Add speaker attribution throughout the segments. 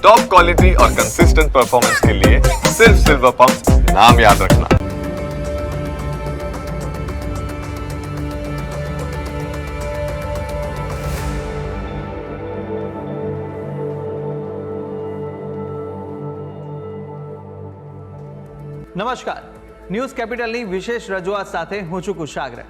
Speaker 1: Top quality और consistent performance के लिए सिर्फ सिल्वर पंप नाम याद रखना।
Speaker 2: નમસ્કાર, ન્યૂઝ કેપિટલની વિશેષ રજૂઆત સાથે હું છું કુશાગ્ર.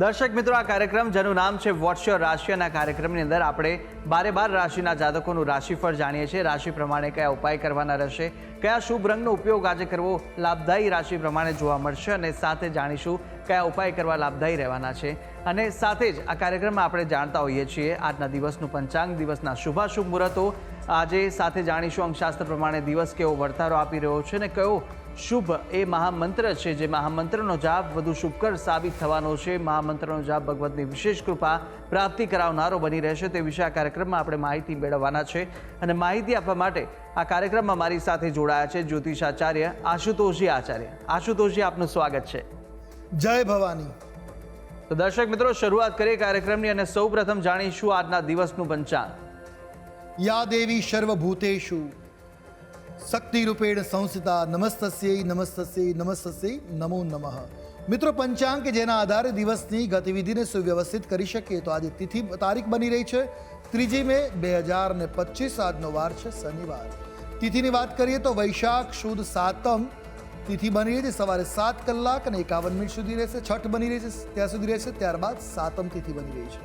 Speaker 2: દર્શક મિત્રો, આ કાર્યક્રમ જેનું નામ છે વોટ્સ યોર રાશિ, અને આ કાર્યક્રમની અંદર આપણે 12 રાશિના જાતકોનું રાશિફળ જાણીએ છીએ. રાશિ પ્રમાણે કયા ઉપાય કરવાના રહેશે, કયા શુભ રંગનો ઉપયોગ આજે કરવો લાભદાયી રાશિ પ્રમાણે જોવા મળશે, અને સાથે જાણીશું કયા ઉપાય કરવા લાભદાયી રહેવાના છે. અને સાથે જ આ કાર્યક્રમમાં આપણે જાણતા હોઈએ છીએ આજના દિવસનું પંચાંગ, દિવસના શુભાશુભ મુહૂર્તો. આજે સાથે જાણીશું અંકશાસ્ત્ર પ્રમાણે દિવસ કેવો વર્તારો આપી રહ્યો છે, અને કયો શુભ એ મહામંત્ર છે જે મહામંત્રનો જાપ વધુ શુભકર સાબિત થવાનો છે. મહામંત્રનો જાપ ભગવતની વિશેષ કૃપા પ્રાપ્તિ કરાવનારો બની રહેશે. તે વિશે આ કાર્યક્રમમાં આપણે માહિતી મેળવવાના છે, અને માહિતી આપવા માટે આ કાર્યક્રમમાં મારી સાથે જોડાયા છે જ્યોતિષાચાર્ય આશુતોષજી આચાર્ય. આશુતોષજી, આપનું સ્વાગત છે.
Speaker 3: જય ભવાની.
Speaker 2: તો દર્શક મિત્રો, શરૂઆત કરીએ કાર્યક્રમની, અને સૌ પ્રથમ જાણીશું આજના દિવસનું પંચાંગ.
Speaker 3: યા દેવી સર્વભૂતેષુ શક્તિ રૂપેણ સંસ્થિતા નમસ્તસ્યૈ નમસ્તસ્યૈ નમસ્તસ્યૈ નમો નમઃ. મિત્રો, પંચાંગ કે જેના આધારે દિવસની ગતિવિધિને સુવ્યવસ્થિત કરી શકીએ તો આજે તિથિ તારીખ બની રહી છે 3 મે 2025. આજનો વાર છે શનિવાર. તિથિની વાત કરીએ તો વૈશાખ સુદ સાતમ તિથિ બની રહી છે. સવારે 7 કલાક અને 51 સુધી રહેશે. છઠ બની રહી છે ત્યાં સુધી રહેશે. ત્યારબાદ સાતમ તિથિ બની રહી છે.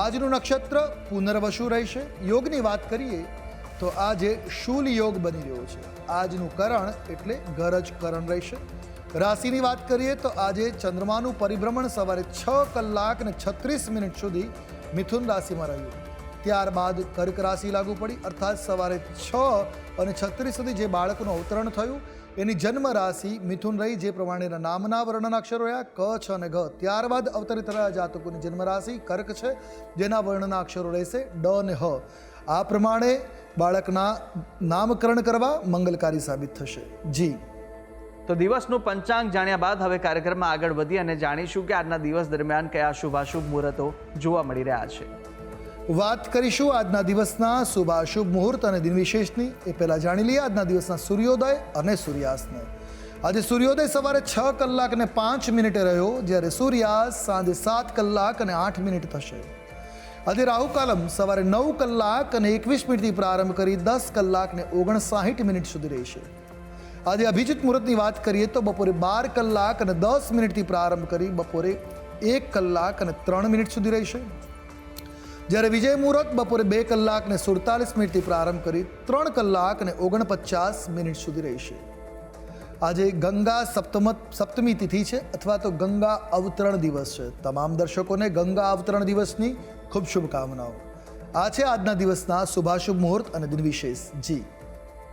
Speaker 3: આજનું નક્ષત્ર પુનર્વસુ રહેશે. યોગની વાત કરીએ તો આજે શૂલ યોગ બની રહ્યો છે. આજનું કરણ એટલે ગરજ કરણ રહેશે. રાશિની વાત કરીએ તો આજે ચંદ્રમાનું પરિભ્રમણ સવારે 6 કલાક અને 36 મિનિટ સુધી મિથુન રાશિમાં રહ્યું. ત્યારબાદ કર્ક રાશિ લાગુ પડી, અર્થાત સવારે 6 અને 36 સુધી જે બાળકનું અવતરણ થયું એની જન્મ રાશિ મિથુન રહી, જે પ્રમાણેના નામના વર્ણના અક્ષરો રહ્યા ક, છ અને ઘ. ત્યારબાદ અવતરિત થયેલા જાતકોની જન્મ રાશિ કર્ક છે, જેના વર્ણના અક્ષરો રહેશે ડ અને હ. આ પ્રમાણે બાળકના નામકરણ કરવા મંગલકારી સાબિત થશે. જી,
Speaker 2: તો દિવસનું પંચાંગ જાણ્યા બાદ હવે કાર્યક્રમમાં આગળ વધી અને જાણીશું કે આજના દિવસ દરમિયાન કયા શુભાશુભ મુહૂર્તો જોવા મળી રહ્યા છે.
Speaker 3: વાત કરીશું આજના દિવસના શુભાશુભ મુહૂર્ત અને દિન વિશેષની. એ પહેલાં જાણી લઈએ આજના દિવસના સૂર્યોદય અને સૂર્યાસ્તને. આજે સૂર્યોદય સવારે 6 કલાક અને 5 મિનિટે રહ્યો, જ્યારે સૂર્યાસ્ત સાંજે 7 કલાક અને 8 મિનિટ થશે. આજે રાહુકાલમ સવારે 9 કલાક અને 21 મિનિટથી પ્રારંભ કરી 10 કલાક અને 59 મિનિટ સુધી રહેશે. આજે અભિજીત મુહૂર્તની વાત કરીએ તો બપોરે 12 કલાક અને 10 મિનિટથી પ્રારંભ કરી બપોરે 1 કલાક અને 3 મિનિટ સુધી રહેશે. જ્યારે વિજય મુહૂર્ત બપોરે 2 કલાક અને 47 મિનિટથી પ્રારંભ કરી 3 કલાક અને 49 મિનિટ સુધી રહેશે. આજે ગંગા સપ્તમી તિથિ છે, અથવા તો ગંગા અવતરણ દિવસ છે. તમામ દર્શકોને ગંગા અવતરણ દિવસની ખૂબ શુભકામનાઓ. આ છે આજના દિવસના શુભાશુભ મુહૂર્ત અને દિન વિશેષ. જી,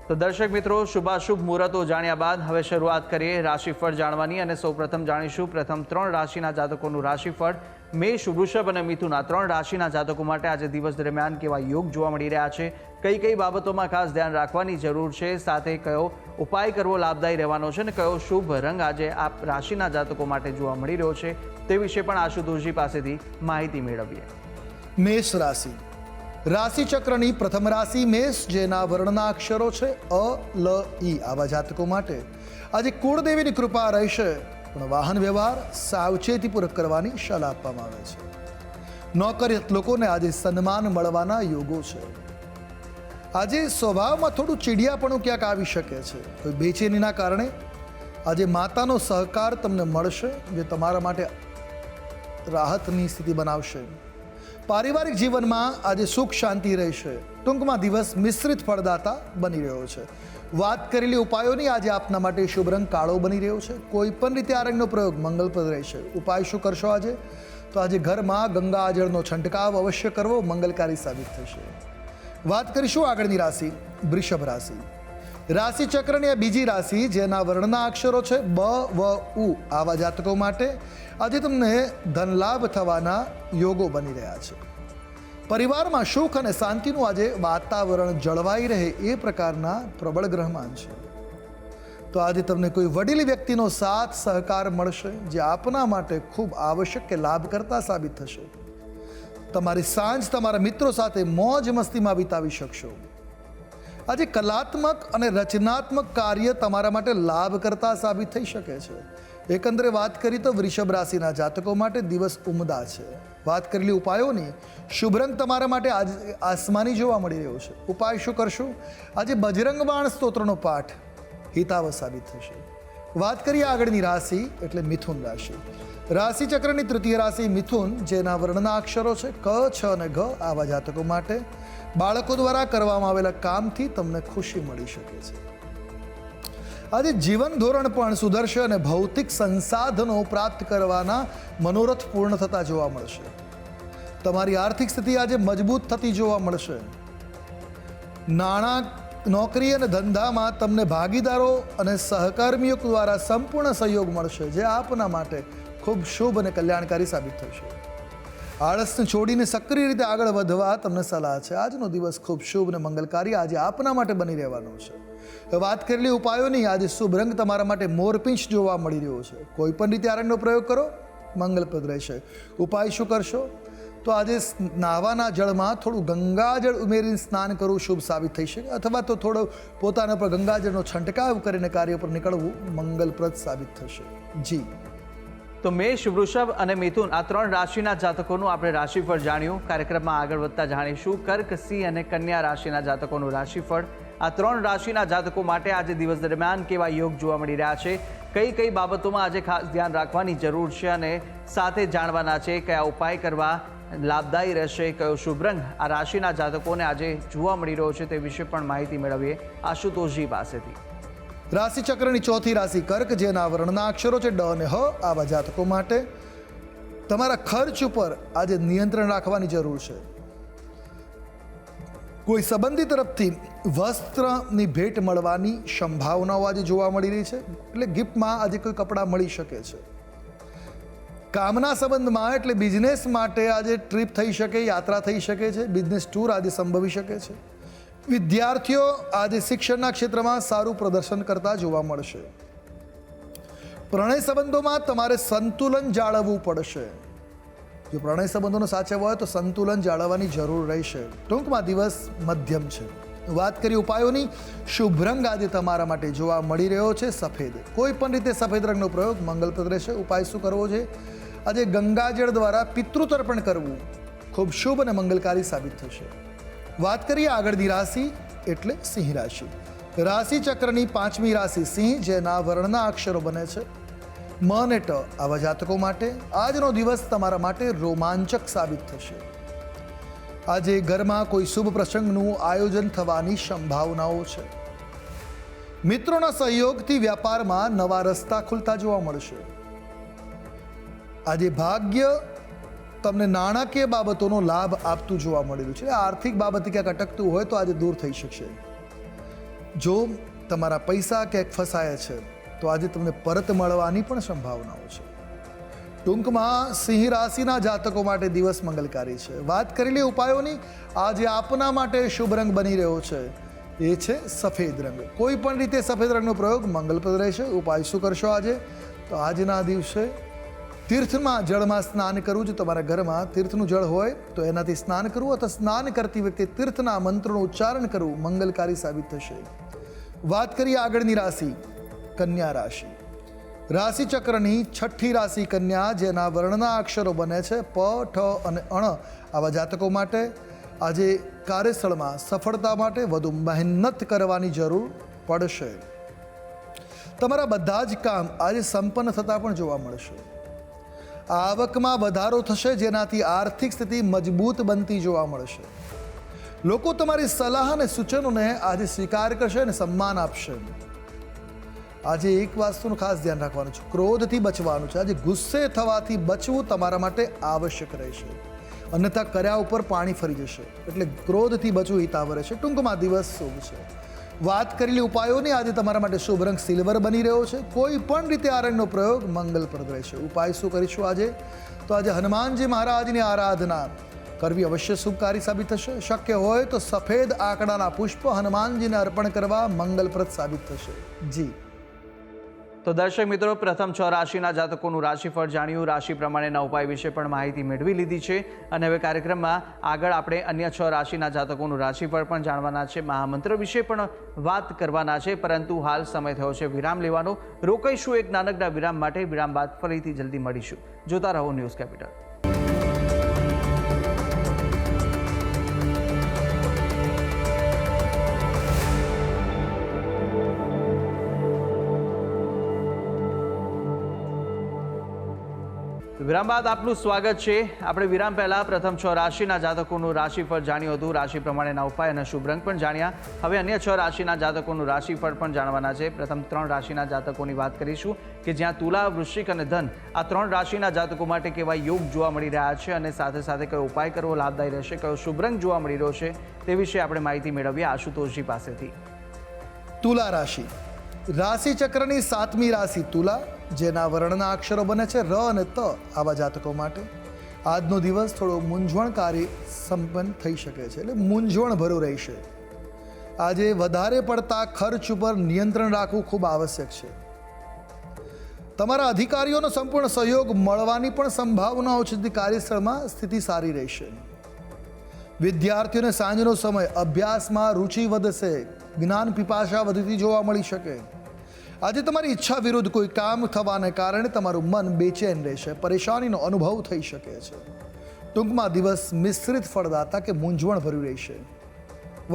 Speaker 2: તો દર્શક મિત્રો, શુભાશુભ મુહૂર્તો જાણ્યા બાદ હવે શરૂઆત કરીએ રાશિફળ જાણવાની, અને સૌપ્રથમ જાણીશું પ્રથમ 3 રાશિના જાતકોનું રાશિફળ. મેષ, વૃષભ અને મિથુન, આ 3 રાશિના જાતકો માટે આજે દિવસ દરમિયાન કેવા યોગ જોવા મળી રહ્યા છે, કઈ કઈ બાબતોમાં ખાસ ધ્યાન રાખવાની જરૂર છે, સાથે કયો ઉપાય કરવો લાભદાયી રહેવાનો છે, અને કયો શુભ રંગ આજે આ રાશિના જાતકો માટે જોવા મળી રહ્યો છે, તે વિશે પણ આશુતોષજી પાસેથી માહિતી મેળવીએ.
Speaker 3: મેષ રાશિ. રાશિ ચક્રની પ્રથમ રાશિ મેષ, જેના વર્ણના અક્ષરો છે અ, લ, ઈ. આવા જાતકો માટે આજે કુળદેવીની કૃપા રહેશે, પણ વાહન વ્યવહાર સાવચેતીપૂર્વક કરવાની સલાહ આપવામાં આવે છે. નોકરિયાત લોકોને આજે સન્માન મળવાના યોગો છે. આજે સ્વભાવમાં થોડું ચીડિયાપણું ક્યાંક આવી શકે છે. કોઈ બેચેનીના કારણે આજે માતાનો સહકાર તમને મળશે, જે તમારા માટે રાહતની સ્થિતિ બનાવશે. પારિવારિક જીવનમાં આજે સુખ શાંતિ રહેશે. ટૂંકમાં દિવસ મિશ્રિત ફળદાતા બની રહ્યો છે. વાત કરેલી ઉપાયોની આજે આપના માટે શુભ રંગ કાળો બની રહ્યો છે. કોઈ પણ રીતે આ રંગનો પ્રયોગ મંગલપ્રદ રહેશે. ઉપાય શું કરશો આજે? તો આજે ઘરમાં ગંગાજળનો છંટકાવ અવશ્ય કરવો મંગલકારી સાબિત થશે. વાત કરીશું આગળની રાશિ વૃષભ રાશિ. રાશિ ચક્રની આ બીજી રાશિ, જેના વર્ણના અક્ષરો છે બ, વ, ઉ. આવા જાતકો માટે આજે તમને ધન લાભ થવાના યોગો બની રહ્યા છે. પરિવારમાં સુખ અને શાંતિનું આજે વાતાવરણ જળવાઈ રહે એ પ્રકારના પ્રબળ ગ્રહમાન છે. તો આજે તમને કોઈ વડીલ વ્યક્તિનો સાથ સહકાર મળશે, જે આપના માટે ખૂબ આવશ્યક કે લાભકર્તા સાબિત થશે. તમારી સાંજ તમારા મિત્રો સાથે મોજ મસ્તીમાં વિતાવી શકશો. આજે કલાત્મક અને રચનાત્મક કાર્ય તમારા માટે લાભકર્તા સાબિત થઈ શકે છે. એકંદરે વાત કરી તો વૃષભ રાશિના જાતકો માટે દિવસ ઉમદા છે. વાત કરેલી ઉપાયોની શુભ રંગ તમારા માટે આજે આસમાની જોવા મળી રહ્યો છે. ઉપાય શું કરશો? આજે બજરંગ બાણ સ્તોત્રનો પાઠ હિતાવ સાબિત થશે. વાત કરીએ આગળની રાશિ એટલે મિથુન રાશિ. રાશિ ચક્રની તૃતીય રાશિ મિથુન, જેના વર્ણના અક્ષરો છે ક, છ અને ઘ. આવા જાતકો માટે બાળકો દ્વારા કરવામાં આવેલા કામથી તમને ખુશી મળી શકે છે. આજે જીવન ધોરણ પણ સુધરશે અને ભૌતિક સંસાધનો પ્રાપ્ત કરવાના મનોરથ પૂર્ણ થતા જોવા મળશે. તમારી આર્થિક સ્થિતિ આજે મજબૂત થતી જોવા મળશે. નાણાં, નોકરી અને ધંધામાં તમને ભાગીદારો અને સહકર્મીઓ દ્વારા સંપૂર્ણ સહયોગ મળશે, જે આપના માટે ખૂબ શુભ અને કલ્યાણકારી સાબિત થશે. આળસને છોડીને સક્રિય રીતે આગળ વધવા તમને સલાહ છે. આજનો દિવસ ખૂબ શુભ અને મંગલકારી આજે આપના માટે બની રહેવાનો છે. વાત કરેલી ઉપાયોની આજે શુભ રંગ તમારા માટે મોરપીંછ જોવા મળી રહ્યો છે. કોઈ પણ રીતે આ રંગનો પ્રયોગ કરો, મંગલપ્રદ રહેશે. ઉપાય શું કરશો? તો આજે નાહવાના જળમાં થોડું ગંગાજળ ઉમેરીને સ્નાન કરવું શુભ સાબિત થઈ શકે, અથવા તો થોડો પોતાના પર ગંગાજળનો છંટકાવ કરીને કાર્ય પર નીકળવું મંગલપ્રદ સાબિત થશે. જી,
Speaker 2: તો મેષ, વૃષભ અને મિથુન આ 3 રાશિના જાતકોનું આપણે રાશિફળ જાણ્યું. કાર્યક્રમમાં આગળ વધતા જાણીશું કર્ક, સિંહ અને કન્યા રાશિના જાતકોનું રાશિફળ. આ 3 રાશિના જાતકો માટે આજે દિવસ દરમિયાન કેવા યોગ જોવા મળી રહ્યા છે, કઈ કઈ બાબતોમાં આજે ખાસ ધ્યાન રાખવાની જરૂર છે અને સાથે જાણવાના છે કયા ઉપાય કરવા લાભદાયી રહેશે, કયો શુભ રંગ આ રાશિના જાતકોને આજે જોવા મળી રહ્યો છે તે વિશે પણ માહિતી મેળવીએ આશુતોષજી પાસેથી.
Speaker 3: રાશિ ચક્રની ચોથી રાશિ કર્ક, જેના વર્ણના અક્ષરો છે ડ અને હ. આવા જાતકો માટે તમારા ખર્ચ ઉપર આજે નિયંત્રણ રાખવાની જરૂર છે. કોઈ સંબંધી તરફથી વસ્ત્રની ભેટ મળવાની સંભાવનાઓ આજે જોવા મળી રહી છે, એટલે ગિફ્ટમાં આજે કોઈ કપડાં મળી શકે છે. કામના સંબંધમાં એટલે બિઝનેસ માટે આજે ટ્રીપ થઈ શકે, યાત્રા થઈ શકે છે, બિઝનેસ ટૂર આજે સંભવી શકે છે. વિદ્યાર્થીઓ આજે શિક્ષણના ક્ષેત્રમાં સારું પ્રદર્શન કરતા જોવા મળશે. પ્રણય સંબંધોમાં તમારે સંતુલન જાળવવું પડશે. જો પ્રણય સંબંધોનો સાચવવા હોય તો સંતુલન જાળવવાની જરૂર રહેશે. ટૂંકમાં દિવસ મધ્યમ છે. વાત કરી ઉપાયોની, શુભ રંગ આજે તમારા માટે જોવા મળી રહ્યો છે સફેદ. કોઈ પણ રીતે સફેદ રંગનો પ્રયોગ મંગલપ્રદ રહેશે. ઉપાય શું કરવો છે? આજે ગંગાજળ દ્વારા પિતૃતર્પણ કરવું ખૂબ શુભ અને મંગલકારી સાબિત થશે. વાત કરીએ આગળની રાશિ એટલે સિંહ રાશિ. રાશિ ચક્રની 5મી રાશિ સિંહ, જેના વર્ણના અક્ષરો બને છે મ અને ટ. આવા જાતકો માટે આજનો દિવસ તમારા માટે રોમાંચક સાબિત થશે. આજે ઘરમાં કોઈ શુભ પ્રસંગનું આયોજન થવાની સંભાવનાઓ છે. મિત્રોના સહયોગથી વ્યાપારમાં નવા રસ્તા ખુલતા જોવા મળશે. આજે ભાગ્ય તમને નાણાકીય બાબતોનો લાભ આપતું જોવા મળી રહ્યું છે. આર્થિક બાબતે ક્યાંક અટકતું હોય તો આજે દૂર થઈ શકશે. જો તમારા પૈસા ક્યાંક ફસાયા છે તો આજે તમને પરત મળવાની પણ સંભાવનાઓ છે. ટૂંકમાં સિંહ રાશિના જાતકો માટે દિવસ મંગલકારી છે. વાત કરેલી ઉપાયોની આજે આપના માટે શુભ રંગ બની રહ્યો છે એ છે સફેદ રંગ. કોઈ પણ રીતે સફેદ રંગનો પ્રયોગ મંગલપ્રદ રહેશે. ઉપાય શું કરશો આજે? તો આજના દિવસે તીર્થમાં જળમાં સ્નાન કરવું. જો તમારા ઘરમાં તીર્થનું જળ હોય તો એનાથી સ્નાન કરવું, અથવા સ્નાન કરતી વખતે તીર્થના મંત્રનું ઉચ્ચારણ કરવું મંગલકારી સાબિત થશે. વાત કરીએ આગળની રાશિ કન્યા રાશિ. રાશિ ચક્રની 6ઠ્ઠી રાશિ કન્યા, જેના વર્ણના અક્ષરો બને છે પ, ઠ અને અણ. આવા જાતકો માટે આજે કાર્યસ્થળમાં સફળતા માટે વધુ મહેનત કરવાની જરૂર પડશે. તમારા બધા જ કામ આજે સંપન્ન થતા પણ જોવા મળશે. આવકમાં વધારો થશે, જેનાથી આર્થિક સ્થિતિ મજબૂત બનતી જોવા મળશે. લોકો તમારી સલાહ અને સૂચનોને આજે સ્વીકાર કરશે અને સન્માન આપશે. આજે એક વસ્તુનું ખાસ ધ્યાન રાખવાનું છે, ક્રોધથી બચવાનું છે. આજે ગુસ્સે થવાથી બચવું તમારા માટે આવશ્યક રહેશે, અન્યથા કર્યા ઉપર પાણી ફરી જશે. એટલે ક્રોધથી બચવું હિતાવહ રહેશે. ટૂંકમાં દિવસ શુભ છે. વાત કરેલી ઉપાયોની આજે તમારા માટે શુભ રંગ સિલ્વર બની રહ્યો છે. કોઈ પણ રીતે આ રંગનો પ્રયોગ મંગલપ્રદ રહેશે. ઉપાય શું કરીશું આજે? તો આજે હનુમાનજી મહારાજની આરાધના કરવી અવશ્ય શુભકારી સાબિત થશે. શક્ય હોય તો સફેદ આંકડાના પુષ્પ હનુમાનજીને અર્પણ કરવા મંગલપ્રદ સાબિત થશે. જી,
Speaker 2: તો દર્શક મિત્રો, પ્રથમ 6 રાશિના જાતકોનું રાશિફળ જાણ્યું, રાશિ પ્રમાણેના ઉપાય વિશે પણ માહિતી મેળવી લીધી છે અને હવે કાર્યક્રમમાં આગળ આપણે અન્ય 6 રાશિના જાતકોનું રાશિફળ પણ જાણવાના છે, મહામંત્ર વિશે પણ વાત કરવાના છે, પરંતુ હાલ સમય થયો છે વિરામ લેવાનો. રોકાઈશું એક નાનકડા વિરામ માટે. વિરામ બાદ ફરીથી જલ્દી મળીશું. જોતા રહો ન્યૂઝ કેપિટલ. વિરામ બાદ આપનું સ્વાગત છે. આપણે વિરામ પહેલા પ્રથમ 6 રાશિના જાતકોનું રાશિફળ જાણ્યું હતું, રાશિ પ્રમાણેના ઉપાય અને શુભ રંગ પણ જાણ્યા. હવે અન્ય 6 રાશિના જાતકોનું રાશિફળ પણ જાણવાના છે. પ્રથમ 3 રાશિના જાતકોની વાત કરીશું કે જ્યાં તુલા, વૃશ્ચિક અને ધન આ 3 રાશિના જાતકો માટે કેવા યોગ જોવા મળી રહ્યા છે અને સાથે સાથે કયો ઉપાય કરવો લાભદાયી રહેશે, કયો શુભ રંગ જોવા મળી રહ્યો છે તે વિશે આપણે માહિતી મેળવીએ આશુતોષજી પાસેથી.
Speaker 3: તુલા રાશિ, રાશિ ચક્રની 7મી રાશિ તુલા, જેના વર્ણના અક્ષરો બને છે ર અને ત. આવા જાતકો માટે આજનો દિવસ થોડો મૂંઝવણકારી સંપન્ન થઈ શકે છે, એટલે મૂંઝવણ ભર્યો રહેશે. આજે વધારે પડતા ખર્ચ ઉપર નિયંત્રણ રાખવું ખૂબ આવશ્યક છે. તમારા અધિકારીઓનો સંપૂર્ણ સહયોગ મળવાની પણ સંભાવનાઓ છે, જેથી કાર્યસ્થળમાં સ્થિતિ સારી રહેશે. વિદ્યાર્થીઓને સાંજનો સમય અભ્યાસમાં રુચિ વધશે, જ્ઞાન પીપાસા વધતી જોવા મળી શકે. આજે તમારી ઈચ્છા વિરુદ્ધ કોઈ કામ થવાને કારણે તમારું મન બેચેન રહેશે, પરેશાનીનો અનુભવ થઈ શકે છે. ટૂંકમાં દિવસ મિશ્રિત ફળદાતા કે મૂંઝવણ ભર્યું રહેશે.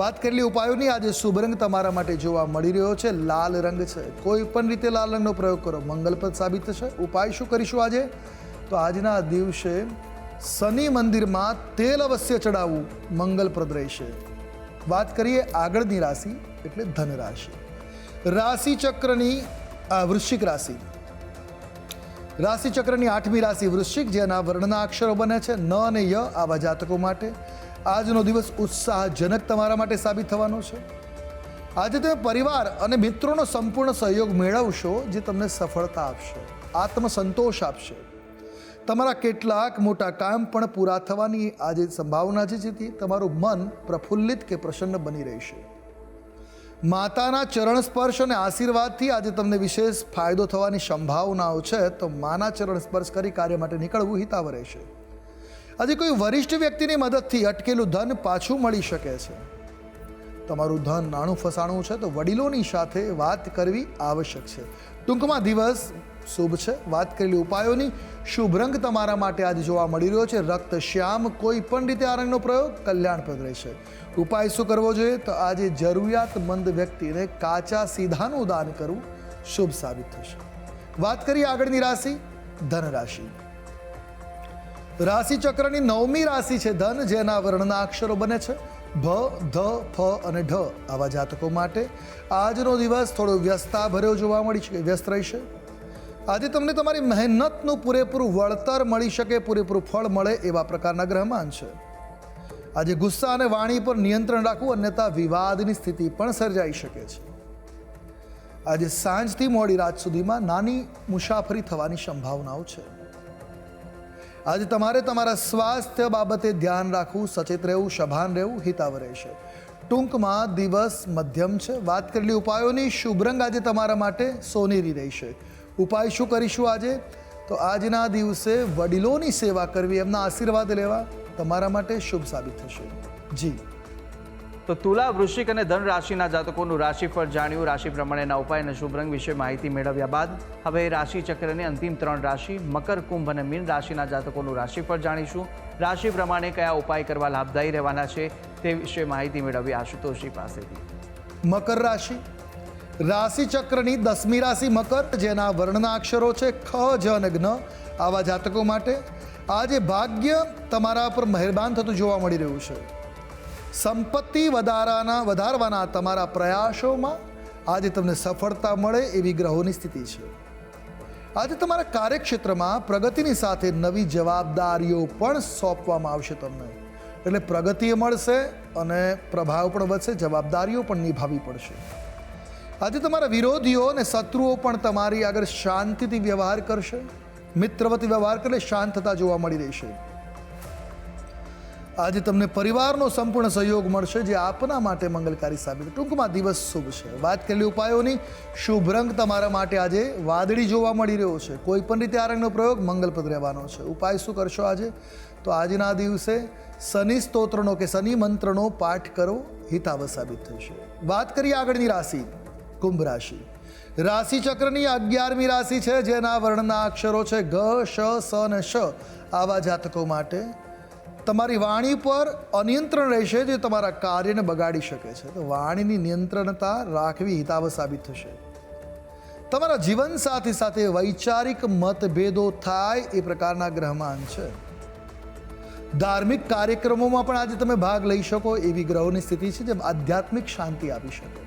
Speaker 3: વાત કરેલી ઉપાયોની આજે શુભ રંગ તમારા માટે જોવા મળી રહ્યો છે લાલ રંગ છે. કોઈ પણ રીતે લાલ રંગનો પ્રયોગ કરો, મંગલપ્રદ સાબિત થશે. ઉપાય શું કરીશું આજે? તો આજના દિવસે શનિ મંદિરમાં તેલ અવશ્ય ચડાવવું મંગલપ્રદ રહેશે. વાત કરીએ આગળની રાશિ એટલે ધન રાશિ. રાશિ ચક્રની વૃશ્ચિક રાશિ, રાશિ ચક્રની 8મી રાશિ વૃશ્ચિક, જેના વર્ણના અક્ષરો બને છે ન અને ય. આવા જાતકો માટે આજનો દિવસ ઉત્સાહજનક તમારા માટે સાબિત થવાનો છે. આજે તમે પરિવાર અને મિત્રોનો સંપૂર્ણ સહયોગ મેળવશો, જે તમને સફળતા આપશે, આત્મસંતોષ આપશે. તમારા કેટલાક મોટા કામ પણ પૂરા થવાની આજે સંભાવના છે, જેથી તમારું મન પ્રફુલ્લિત કે પ્રસન્ન બની રહેશે. માતાના ચરણ સ્પર્શ અને આશીર્વાદથી આજે તમને વિશેષ ફાયદો થવાની સંભાવનાઓ છે, તો માના ચરણ સ્પર્શ કરી કાર્ય માટે નીકળવું હિતાવ રહેશે. આજે કોઈ વરિષ્ઠ વ્યક્તિની મદદથી અટકેલું ધન પાછું મળી શકે છે. તમારું ધન નાણું ફસાણું છે, તો વડીલોની સાથે વાત કરવી આવશ્યક છે. ટૂંકમાં દિવસ શુભ છે. વાત કરેલી ઉપાયોની શુભ રંગ તમારા માટે આજે જોવા મળી રહ્યો છે રક્ત શ્યામ. કોઈ પણ રીતે આ રંગનો પ્રયોગ કલ્યાણપ્રદ રહેશે. ઉપાય શું કરવો જોઈએ? તો આજે જરૂરિયાતમંદ વ્યક્તિને કાચા સીધાનું દાન કરવું શુભ સાબિત થશે. વાત કરીએ આગળની રાશિ ધન રાશિ. રાશિ ચક્રની 9મી રાશિ છે ધન, જેના વર્ણના અક્ષરો બને છે ભ, ધ, ફ અને ઢ. આવા જાતકો માટે આજનો દિવસ થોડો વ્યસ્તતા ભર્યો જોવા મળી શકે, વ્યસ્ત રહેશે. આજે તમને તમારી મહેનતનું પૂરેપૂરું વળતર મળી શકે, પૂરેપૂરું ફળ મળે એવા પ્રકારના ગ્રહમાન છે. આજે ગુસ્સા અને વાણી પર નિયંત્રણ રાખવું, અન્યથા વિવાદની સ્થિતિ પણ સર્જાઈ શકે છે. આજે સાંજથી મોડી રાત સુધીમાં નાની મુસાફરી થવાની સંભાવનાઓ છે. આજે તમારે તમારા સ્વાસ્થ્ય બાબતે ધ્યાન રાખવું, સચેત રહેવું, સભાન રહેવું હિતાવ રહેશે. ટૂંકમાં દિવસ મધ્યમ છે. વાત કરેલી ઉપાયોની શુભ રંગ આજે તમારા માટે સોનેરી રહેશે. ઉપાય શું કરીશું આજે? તો આજના દિવસે વડીલોની સેવા કરવી, એમના આશીર્વાદ લેવા તમારા માટે શુભ સાબિત થશે. જી
Speaker 2: તો તુલા, વૃશ્ચિક અને ધન રાશિના જાતકોનું રાશિફળ જાણ્યું, રાશિ પ્રમાણેના ઉપાય અને શુભ રંગ વિશે માહિતી મેળવ્યા બાદ હવે રાશિ ચક્રની અંતિમ 3 રાશિ મકર, કુંભ અને મીન રાશિના જાતકોનું રાશિફળ જાણીશું. રાશિ પ્રમાણે કયા ઉપાય કરવા લાભદાયી રહેવાના છે તે વિશે માહિતી મેળવી આશુતોષજી પાસેથી.
Speaker 3: મકર રાશિ, રાશિ ચક્રની 10મી રાશિ મકર, જેના વર્ણના અક્ષરો છે ખ, જ અને જ્ઞ. આવા જાતકો માટે આજે ભાગ્ય તમારા પર મહેરબાન થતું જોવા મળી રહ્યું છે. સંપત્તિ વધારવાના તમારા પ્રયાસોમાં આજે તમને સફળતા મળે એવી ગ્રહોની સ્થિતિ છે. આજે તમારા કાર્યક્ષેત્રમાં પ્રગતિની સાથે નવી જવાબદારીઓ પણ સોંપવામાં આવશે તમને, એટલે પ્રગતિ મળશે અને પ્રભાવ પણ વધશે, જવાબદારીઓ પણ નિભાવવી પડશે. આજે તમારા વિરોધીઓ અને શત્રુઓ પણ તમારી આગળ શાંતિથી વ્યવહાર કરશે, મિત્રવતી વ્યવહાર કરે શાંત થતા જોવા મળી રહેશે. આજે તમને પરિવારનો સંપૂર્ણ સહયોગ મળશે, જે આપના માટે મંગલકારી સાબિત. ટૂંકમાં દિવસ શુભ છે. વાત કરેલી ઉપાયોની, શુભ રંગ તમારા માટે આજે વાદળી જોવા મળી રહ્યો છે. કોઈ પણ રીતે આ રંગનો પ્રયોગ મંગલપ્રદ રહેવાનો છે. ઉપાય શું કરશો આજે? તો આજના દિવસે શનિ સ્તોત્રનો કે શનિ મંત્રનો પાઠ કરો, હિતાવ સાબિત થશે. વાત કરીએ આગળની રાશિ, કુંભ રાશિ. રાશિ ચક્રની 11મી રાશિ છે, જેના વર્ણના અક્ષરો છે ગ, શ, સ અને શ. આવા જાતકો માટે તમારી વાણી પર અનિયંત્રણ રહેશે, જે તમારા કાર્યને બગાડી શકે છે. તો વાણીની નિયંત્રણતા રાખવી હિતાવ સાબિત થશે. તમારા જીવન સાથી સાથે વૈચારિક મતભેદો થાય એ પ્રકારના ગ્રહમાન છે. ધાર્મિક કાર્યક્રમોમાં પણ આજે તમે ભાગ લઈ શકો એવી ગ્રહોની સ્થિતિ છે, જે આધ્યાત્મિક શાંતિ આપી શકે.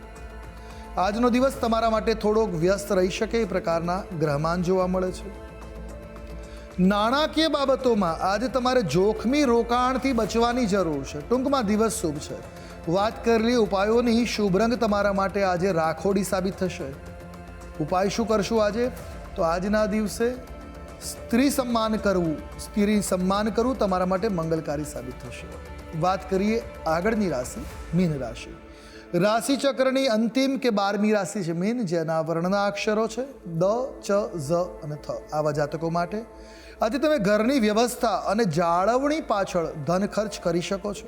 Speaker 3: આજનો દિવસ તમારા માટે થોડોક વ્યસ્ત રહી શકે એ પ્રકારના ગ્રહમાન જોવા મળે છે. નાણાકીય બાબતોમાં આજે તમારે જોખમી રોકાણથી બચવાની જરૂર છે. ટૂંકમાં દિવસ શુભ છે. વાત કરેલી ઉપાયોની, શુભ રંગ તમારા માટે આજે રાખોડી સાબિત થશે. ઉપાય શું કરશું આજે? તો આજના દિવસે સ્ત્રી સન્માન કરવું તમારા માટે મંગલકારી સાબિત થશે. વાત કરીએ આગળની રાશિ, મીન રાશિ. રાશિ ચક્રની અંતિમ કે 12મી રાશિ છે મીન, જેના વર્ણના અક્ષરો છે દ, ચ, ઝ અને થ. આવા જાતકો માટે આજે તમે ઘરની વ્યવસ્થા અને જાળવણી પાછળ ધન ખર્ચ કરી શકો છો.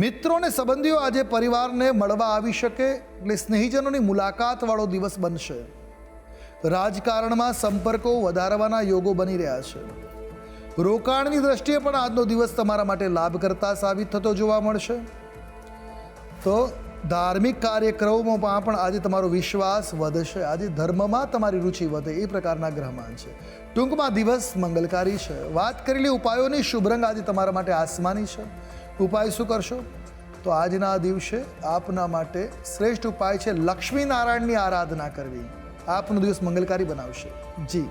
Speaker 3: મિત્રો અને સંબંધીઓ આજે પરિવારને મળવા આવી શકે, એટલે સ્નેહીજનોની મુલાકાતવાળો દિવસ બનશે. રાજકારણમાં સંપર્કો વધારવાના યોગો બની રહ્યા છે. રોકાણની દ્રષ્ટિએ પણ આજનો દિવસ તમારા માટે લાભકર્તા સાબિત થતો જોવા મળશે. તો ધાર્મિક કાર્યક્રમોમાં પણ આજે તમારો વિશ્વાસ વધશે. આજે ધર્મમાં તમારી રુચિ વધે એ પ્રકારના ગ્રહમાન છે. ટૂંકમાં દિવસ મંગલકારી છે. વાત કરેલી ઉપાયોની, શુભ રંગ આજે તમારા માટે આસમાની છે. ઉપાય શું કરશો? તો આજના દિવસે આપના માટે શ્રેષ્ઠ ઉપાય છે લક્ષ્મી નારાયણની આરાધના કરવી. આપનો દિવસ મંગલકારી બનાવશે. જી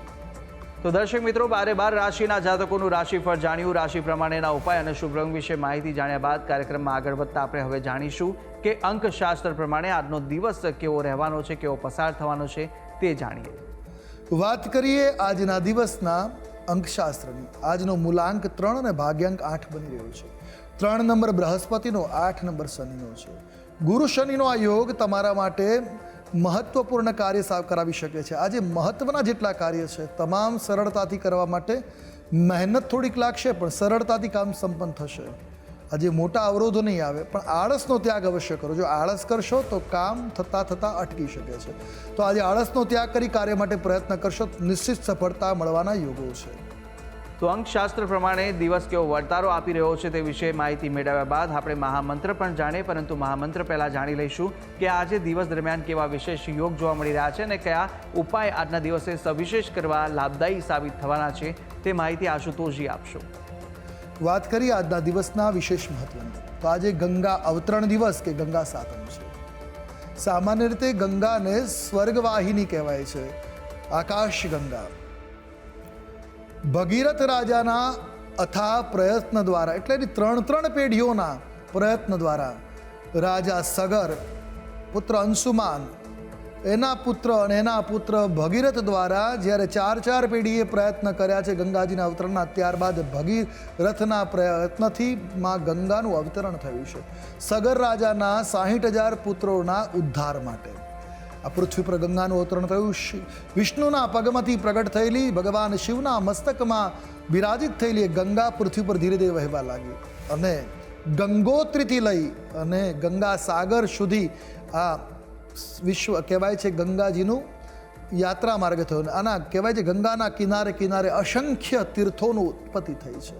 Speaker 2: તો દર્શક મિત્રો, 12 રાશિના જાતકોનું રાશિફળ જાણ્યું. રાશિ પ્રમાણેના ઉપાય અને શુભ રંગ વિશે માહિતી જાણ્યા બાદ કાર્યક્રમમાં આગળ વધતા આપણે હવે જાણીશું કે અંકશાસ્ત્ર પ્રમાણે આજનો દિવસ કેવો રહેવાનો છે, કેવો પસાર થવાનો છે તે જાણીએ.
Speaker 3: વાત કરીએ આજના દિવસના અંકશાસ્ત્રની. આજનો મૂલાંક 3 અને ભાગ્યાંક 8 બની રહ્યો છે. 3 નંબર બૃહસ્પતિનો, 8 નંબર શનિનો છે. ગુરુ શનિનો આ યોગ તમારા માટે મહત્વપૂર્ણ કાર્ય કરાવી શકે છે. આજે મહત્વના જેટલા કાર્ય છે તમામ સરળતાથી કરવા માટે મહેનત થોડીક લાગશે, પણ સરળતાથી કામ સંપન્ન થશે. આજે મોટા અવરોધો નહીં આવે, પણ આળસનો ત્યાગ અવશ્ય કરો. જો આળસ કરશો તો કામ થતાં અટકી શકે છે. તો આજે આળસનો ત્યાગ કરી કાર્ય માટે પ્રયત્ન કરશો, નિશ્ચિત સફળતા મળવાના યોગો છે.
Speaker 2: તો અંકશાસ્ત્ર પ્રમાણે દિવસ કેવો વર્તારો આપી રહ્યો છે તે વિશે માહિતી મેળવ્યા બાદ આપણે મહામંત્ર પણ જાણીએ, પરંતુ મહામંત્ર પહેલાં જાણી લઈશું કે આજે દિવસ દરમિયાન કેવા વિશેષ યોગ જોવા મળી રહ્યા છે અને કયા ઉપાય આજના દિવસે સવિશેષ કરવા લાભદાયી સાબિત થવાના છે તે માહિતી આશુતોષજી આપશો.
Speaker 3: વાત કરીએ આજના દિવસના વિશેષ મહત્વની. તો આજે ગંગા અવતરણ દિવસ કે ગંગા સાતમ છે. સામાન્ય રીતે ગંગાને સ્વર્ગવાહિની કહેવાય છે, આકાશ ગંગા. ભગીરથ રાજાના અથા પ્રયત્ન દ્વારા, એટલે 3 પેઢીઓના પ્રયત્ન દ્વારા રાજા સગર, પુત્ર અંશુમાન, એના પુત્ર અને એના પુત્ર ભગીરથ દ્વારા જ્યારે 4 પેઢીએ પ્રયત્ન કર્યા છે ગંગાજીના અવતરણના, ત્યારબાદ ભગીરથના પ્રયત્નથી માં ગંગાનું અવતરણ થયું છે. સગર રાજાના 60,000 પુત્રોના ઉદ્ધાર માટે આ પૃથ્વી પર ગંગાનું અવતરણ થયું. વિષ્ણુના પગમાંથી પ્રગટ થયેલી, ભગવાન શિવના મસ્તકમાં બિરાજિત થયેલી ગંગા પૃથ્વી પર ધીરે ધીરે વહેવા લાગી અને ગંગોત્રીથી લઈ અને ગંગા સાગર સુધી આ વિશ્વ કહેવાય છે ગંગાજીનું યાત્રા માર્ગ થયો. આના કહેવાય છે ગંગાના કિનારે કિનારે અસંખ્ય તીર્થોનું ઉત્પત્તિ થઈ છે.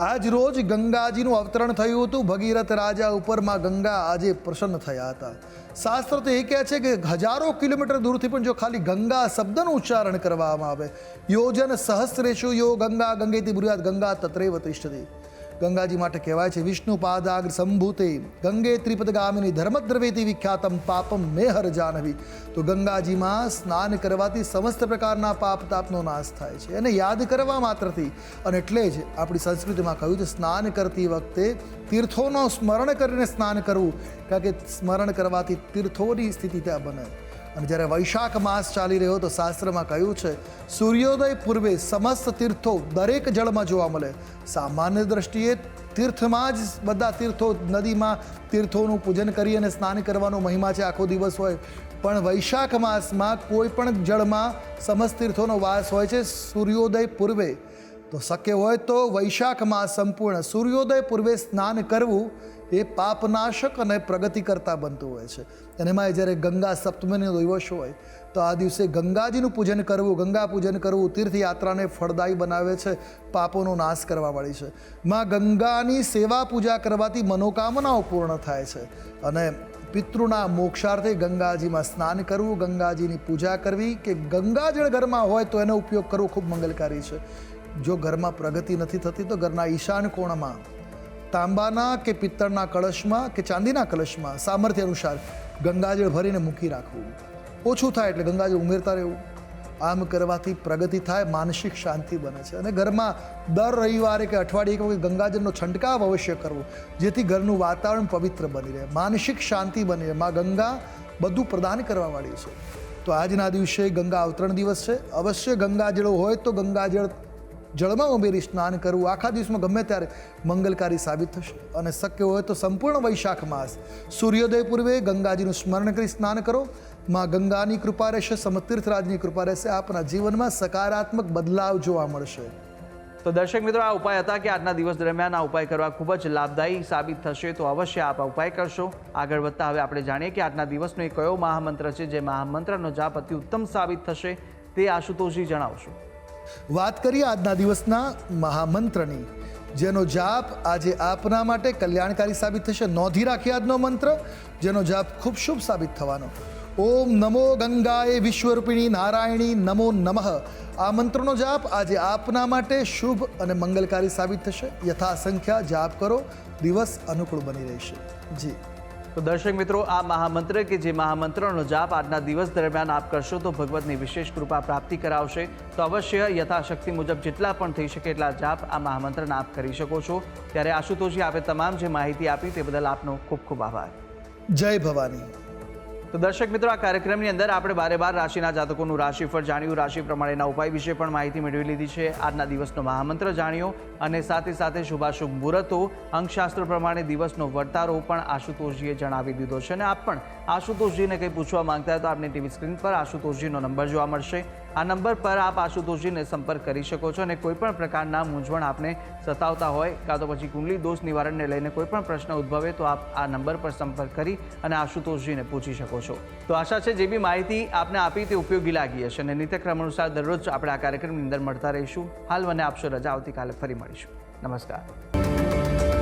Speaker 3: આજ રોજ ગંગાજીનું અવતરણ થયું હતું. ભગીરથ રાજા ઉપરમાં ગંગા આજે પ્રસન્ન થયા હતા. શાસ્ત્ર તો એ કહે છે કે હજારો કિલોમીટર દૂરથી પણ જો ખાલી ગંગા શબ્દનું ઉચ્ચારણ કરવામાં આવે, યોજન સહસ્રેશુ યો ગંગા ગંગેતિ બ્રુયાત ગંગા તત્રેવ તિષ્ઠતિ. ગંગાજી માટે કહેવાય છે વિષ્ણુ પાદાગ્ર સંભૂતે ગંગે ત્રિપદગામિની ધર્મદ્રવેતી વિખ્યાતમ પાપમ મેહર જાહ્નવી. તો ગંગાજીમાં સ્નાન કરવાથી સમસ્ત પ્રકારના પાપ તાપનો નાશ થાય છે. એને યાદ કરવા માત્રથી, અને એટલે જ આપણી સંસ્કૃતિમાં કહ્યું છે સ્નાન કરતી વખતે તીર્થોનો સ્મરણ કરીને સ્નાન કરવું, કારણ કે સ્મરણ કરવાથી તીર્થોની સ્થિતિ ત્યાં બને. અને જ્યારે વૈશાખ માસ ચાલી રહ્યો તો શાસ્ત્રમાં કહ્યું છે સૂર્યોદય પૂર્વે સમસ્ત તીર્થો દરેક જળમાં જોવા મળે. સામાન્ય દ્રષ્ટિએ તીર્થમાં જ બધા તીર્થો, નદીમાં તીર્થોનું પૂજન કરી અને સ્નાન કરવાનો મહિમા છે, આખો દિવસ હોય. પણ વૈશાખ માસમાં કોઈ પણ જળમાં સમસ્ત તીર્થોનો વાસ હોય છે સૂર્યોદય પૂર્વે. તો શક્ય હોય તો વૈશાખ માસ સંપૂર્ણ સૂર્યોદય પૂર્વે સ્નાન કરવું એ પાપનાશક અને પ્રગતિ કરતા બનતું હોય છે. અને એમાં જ્યારે ગંગા સપ્તમીનો દિવસ હોય તો આ દિવસે ગંગાજીનું પૂજન કરવું, ગંગા પૂજન કરવું તીર્થયાત્રાને ફળદાયી બનાવે છે, પાપોનો નાશ કરવાવાળી છે. માં ગંગાની સેવા પૂજા કરવાથી મનોકામનાઓ પૂર્ણ થાય છે. અને પિતૃના મોક્ષાર્થે ગંગાજીમાં સ્નાન કરવું, ગંગાજીની પૂજા કરવી કે ગંગાજળ ઘરમાં હોય તો એનો ઉપયોગ કરવો ખૂબ મંગલકારી છે. જો ઘરમાં પ્રગતિ નથી થતી તો ઘરના ઈશાન કોણમાં તાંબાના કે પિત્તળના કળશમાં કે ચાંદીના કળશમાં સામર્થ્ય અનુસાર ગંગાજળ ભરીને મૂકી રાખવું. ઓછું થાય એટલે ગંગાજળ ઉમેરતા રહેવું. આમ કરવાથી પ્રગતિ થાય, માનસિક શાંતિ બને છે. અને ઘરમાં દર રવિવારે કે અઠવાડિયે એક વખત ગંગાજળનો છંટકાવ અવશ્ય કરવો, જેથી ઘરનું વાતાવરણ પવિત્ર બની રહે, માનસિક શાંતિ બની રહે. માં ગંગા બધું પ્રદાન કરવાવાળી છે. તો આજના દિવસે ગંગા અવતરણ દિવસ છે. અવશ્ય ગંગાજળો હોય તો ગંગાજળ જળમાં ઉમેરી સ્નાન કરવું આખા દિવસમાં ગમે ત્યારે મંગલકારી સાબિત થશે. અને શક્ય હોય તો સંપૂર્ણ વૈશાખ માસ સૂર્યોદય પૂર્વે ગંગાજીનું સ્મરણ કરી સ્નાન કરો. માં ગંગાની કૃપા રહેશે, સમતીર્થરાજની કૃપા રહેશે. આપના જીવનમાં સકારાત્મક બદલાવ જોવા મળશે.
Speaker 2: તો દર્શક મિત્રો, આ ઉપાય હતા કે આજના દિવસ દરમિયાન આ ઉપાય કરવા ખૂબ જ લાભદાયી સાબિત થશે. તો અવશ્ય આપ આ ઉપાય કરશો. આગળ વધતા હવે આપણે જાણીએ કે આજના દિવસનો એ કયો મહામંત્ર છે જે મહામંત્રનો જાપ અતિ ઉત્તમ સાબિત થશે, તે આશુતોષજી જણાવશો.
Speaker 3: વાત કરીએ આજના દિવસના મહામંત્રની, જેનો જાપ આજે આપના માટે કલ્યાણકારી સાબિત થશે. નોંધી રાખીએ આજનો મંત્ર, જેનો જાપ ખૂબ શુભ સાબિત થવાનો. ઓમ નમો ગંગાએ વિશ્વરૂપિણી નારાયણી નમો નમઃ. આ મંત્રનો જાપ આજે આપના માટે શુભ અને મંગલકારી સાબિત થશે. યથાસંખ્યા જાપ કરો, દિવસ અનુકૂળ બની રહેશે. જી.
Speaker 2: તો દર્શક મિત્રો, આ મહામંત્ર કે જે મહામંત્રનો જાપ આજના દિવસ દરમિયાન આપ કરશો તો ભગવતની વિશેષ કૃપા પ્રાપ્તિ કરાવશે. તો અવશ્ય યથાશક્તિ મુજબ જેટલા પણ થઈ શકે એટલા જાપ આ મહામંત્રના આપ કરી શકો છો. ત્યારે આશુતોષજી, આપે તમામ જે માહિતી આપી તે બદલ આપનો ખૂબ ખૂબ આભાર.
Speaker 3: જય ભવાની.
Speaker 2: તો દર્શક મિત્રો, આ કાર્યક્રમની અંદર આપણે 12 રાશિના જાતકોનું રાશિફળ જાણ્યું, રાશિ પ્રમાણેના ઉપાય વિશે પણ માહિતી મેળવી લીધી છે, આજના દિવસનો મહામંત્ર જાણ્યો અને સાથે સાથે શુભાશુભ મુહૂર્તો, અંકશાસ્ત્ર પ્રમાણે દિવસનો વર્તારો પણ આશુતોષજીએ જણાવી દીધો છે. અને આપ પણ આશુતોષજીને કંઈ પૂછવા માંગતા હોય તો આપની ટીવી સ્ક્રીન પર આશુતોષજીનો નંબર જોવા મળશે. આ નંબર પર આપ આશુતોષજીને સંપર્ક કરી શકો છો. અને કોઈ પણ પ્રકારના મૂંઝવણ આપને સતાવતા હોય કાં તો પછી કુંડલી દોષ નિવારણને લઈને કોઈ પણ પ્રશ્ન ઉદ્ભવે તો આપ આ નંબર પર સંપર્ક કરી અને આશુતોષજીને પૂછી શકો છો. તો આશા છે જે બી માહિતી આપને આપી તે ઉપયોગી લાગી હશે. અને નિત્યક્રમ અનુસાર દરરોજ આપણે આ કાર્યક્રમની અંદર મળતા રહીશું. હાલ મને આપશો રજા, આવતીકાલે ફરી મળીશું. નમસ્કાર.